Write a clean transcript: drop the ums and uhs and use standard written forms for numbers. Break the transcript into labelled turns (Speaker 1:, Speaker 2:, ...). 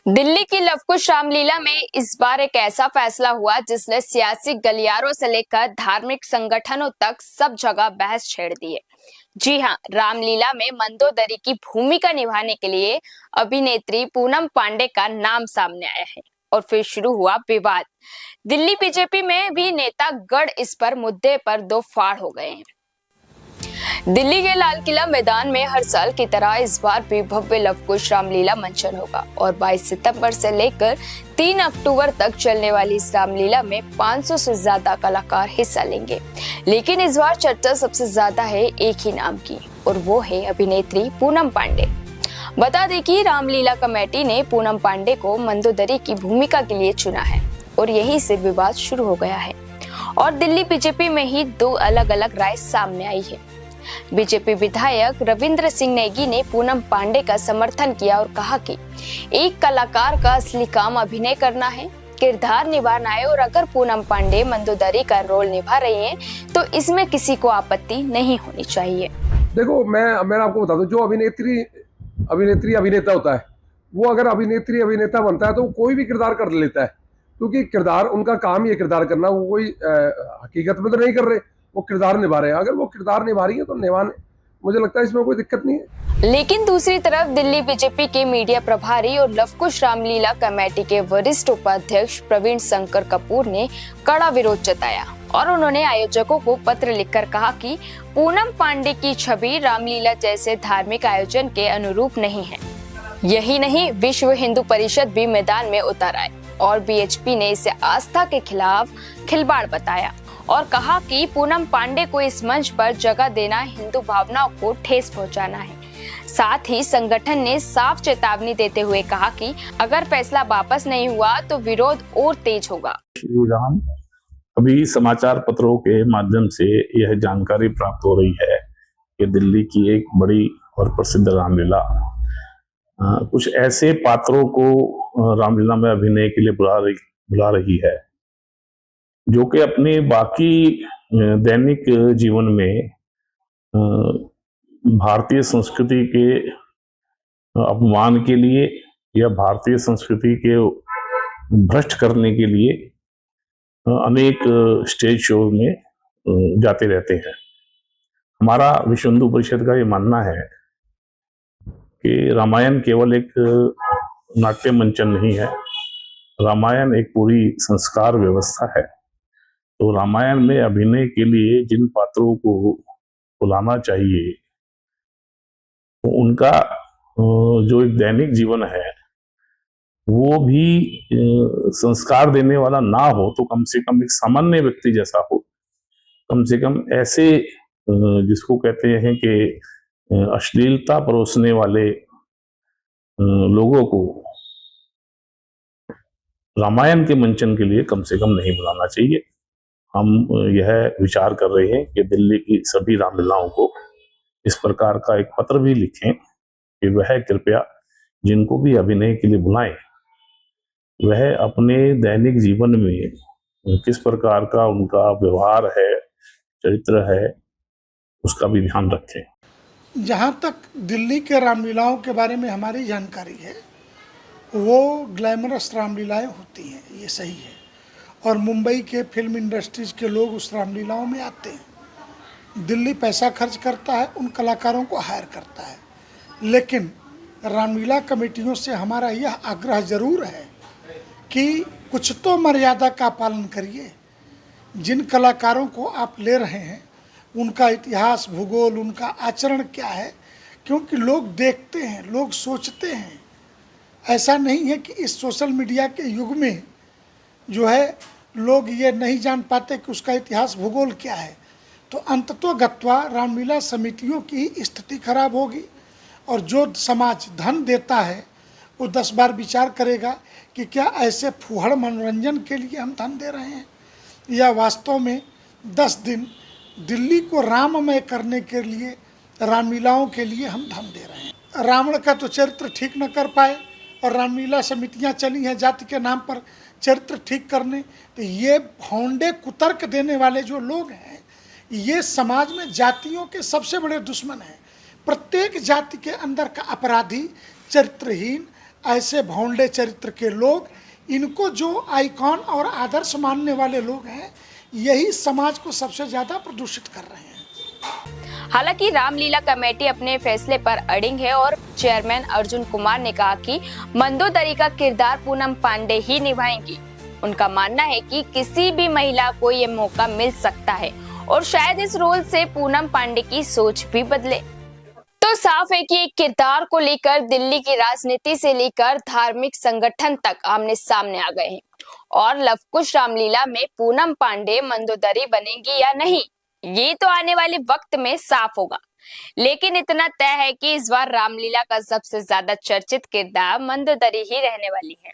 Speaker 1: दिल्ली की लवकुश रामलीला में इस बार एक ऐसा फैसला हुआ जिसने सियासी गलियारों से लेकर धार्मिक संगठनों तक सब जगह बहस छेड़ दी है। जी हां, रामलीला में मंदोदरी की भूमिका निभाने के लिए अभिनेत्री पूनम पांडे का नाम सामने आया है और फिर शुरू हुआ विवाद। दिल्ली बीजेपी में भी नेता गढ़ इस पर मुद्दे पर दो फाड़ हो गए हैं। दिल्ली के लाल किला मैदान में हर साल की तरह इस बार भी भव्य लवकुश रामलीला मंचन होगा और 22 सितंबर से लेकर 3 अक्टूबर तक चलने वाली इस रामलीला में 500 से ज्यादा कलाकार हिस्सा लेंगे। लेकिन इस बार चर्चा सबसे ज्यादा है एक ही नाम की और वो है अभिनेत्री पूनम पांडे। बता दें कि रामलीला कमेटी ने पूनम पांडे को मंदोदरी की भूमिका के लिए चुना है और यही से विवाद शुरू हो गया है और दिल्ली बीजेपी में ही दो अलग अलग राय सामने आई है। बीजेपी विधायक रविंद्र सिंह नेगी ने पूनम पांडे का समर्थन किया और कहा कि एक कलाकार का असली काम अभिनय करना है, किरदार निभाना है और अगर पूनम पांडे मंदोदरी का रोल निभा रही हैं तो इसमें किसी को आपत्ति नहीं होनी चाहिए।
Speaker 2: देखो, मैं आपको बता दूं, जो अभिनेत्री अभिनेता होता है, वो अगर अभिनेत्री अभिनेता बनता है तो वो कोई भी किरदार कर लेता है, क्योंकि किरदार उनका काम ही है किरदार करना। वो कोई हकीकत में तो नहीं कर रहे, वो किरदार निभा रहे हैं। अगर वो किरदार निभा रही है तो निभाने, मुझे लगता है इसमें कोई दिक्कत नहीं है।
Speaker 1: लेकिन दूसरी तरफ दिल्ली बीजेपी के मीडिया प्रभारी और लवकुश रामलीला कमेटी के वरिष्ठ उपाध्यक्ष प्रवीण शंकर कपूर ने कड़ा विरोध जताया और उन्होंने आयोजकों को पत्र लिखकर कहा कि पूनम पांडे की छवि रामलीला जैसे धार्मिक आयोजन के अनुरूप नहीं है। यही नहीं, विश्व हिंदू परिषद भी मैदान में उतर आए और बीएचपी ने इसे आस्था के खिलाफ खिलवाड़ बताया और कहा कि पूनम पांडे को इस मंच पर जगह देना हिंदू भावनाओं को ठेस पहुंचाना है। साथ ही संगठन ने साफ चेतावनी देते हुए कहा कि अगर फैसला वापस नहीं हुआ तो विरोध और तेज होगा।
Speaker 3: श्री राम, अभी समाचार पत्रों के माध्यम से यह जानकारी प्राप्त हो रही है कि दिल्ली की एक बड़ी और प्रसिद्ध रामलीला कुछ ऐसे पात्रों को रामलीला में अभिनय के लिए बुला रही है जो कि अपने बाकी दैनिक जीवन में भारतीय संस्कृति के अपमान के लिए या भारतीय संस्कृति के भ्रष्ट करने के लिए अनेक स्टेज शो में जाते रहते हैं। हमारा विश्व हिंदू परिषद का ये मानना है कि रामायण केवल एक नाट्य मंचन नहीं है, रामायण एक पूरी संस्कार व्यवस्था है। तो रामायण में अभिनय के लिए जिन पात्रों को बुलाना चाहिए तो उनका जो एक दैनिक जीवन है वो भी संस्कार देने वाला ना हो तो कम से कम एक सामान्य व्यक्ति जैसा हो, कम से कम ऐसे जिसको कहते हैं कि अश्लीलता परोसने वाले लोगों को रामायण के मंचन के लिए कम से कम नहीं बुलाना चाहिए। हम यह विचार कर रहे हैं कि दिल्ली की सभी रामलीलाओं को इस प्रकार का एक पत्र भी लिखें कि वह कृपया जिनको भी अभिनय के लिए बुलाएं वह अपने दैनिक जीवन में किस प्रकार का उनका व्यवहार है, चरित्र है, उसका भी ध्यान रखें।
Speaker 4: जहाँ तक दिल्ली के रामलीलाओं के बारे में हमारी जानकारी है, वो ग्लैमरस रामलीलाएं होती हैं, ये सही है। और मुंबई के फिल्म इंडस्ट्रीज के लोग उस रामलीलाओं में आते हैं। दिल्ली पैसा खर्च करता है, उन कलाकारों को हायर करता है। लेकिन रामलीला कमेटियों से हमारा यह आग्रह जरूर है कि कुछ तो मर्यादा का पालन करिए। जिन कलाकारों को आप ले रहे हैं उनका इतिहास, भूगोल, उनका आचरण क्या है, क्योंकि लोग देखते हैं, लोग सोचते हैं। ऐसा नहीं है कि इस सोशल मीडिया के युग में जो है लोग ये नहीं जान पाते कि उसका इतिहास, भूगोल क्या है। तो अंततोगत्वा रामलीला समितियों की स्थिति खराब होगी और जो समाज धन देता है वो 10 बार विचार करेगा कि क्या ऐसे फूहड़ मनोरंजन के लिए हम धन दे रहे हैं या वास्तव में 10 दिन दिल्ली को राममय करने के लिए, रामलीलाओं के लिए हम धन दे रहे हैं। रावण का तो चरित्र ठीक न कर पाए और रामलीला समितियां चली हैं जाति के नाम पर चरित्र ठीक करने। तो ये भौंडे कुतर्क देने वाले जो लोग हैं, ये समाज में जातियों के सबसे बड़े दुश्मन हैं। प्रत्येक जाति के अंदर का अपराधी, चरित्रहीन, ऐसे भौंडे चरित्र के लोग, इनको जो आइकॉन और आदर्श मानने वाले लोग हैं, यही समाज को सबसे ज्यादा प्रदूषित कर रहे हैं।
Speaker 1: हालांकि रामलीला कमेटी अपने फैसले पर अड़िग है और चेयरमैन अर्जुन कुमार ने कहा कि मंदोदरी का किरदार पूनम पांडे ही निभाएंगी। उनका मानना है कि किसी भी महिला को ये मौका मिल सकता है और शायद इस रोल से पूनम पांडे की सोच भी बदले। तो साफ है कि एक किरदार को लेकर दिल्ली की राजनीति से लेकर धार्मिक संगठन तक आमने सामने आ गए हैं और लवकुश रामलीला में पूनम पांडे मंदोदरी बनेंगी या नहीं, ये तो आने वाले वक्त में साफ होगा। लेकिन इतना तय है कि इस बार रामलीला का सबसे ज्यादा चर्चित किरदार मंदोदरी ही रहने वाली है।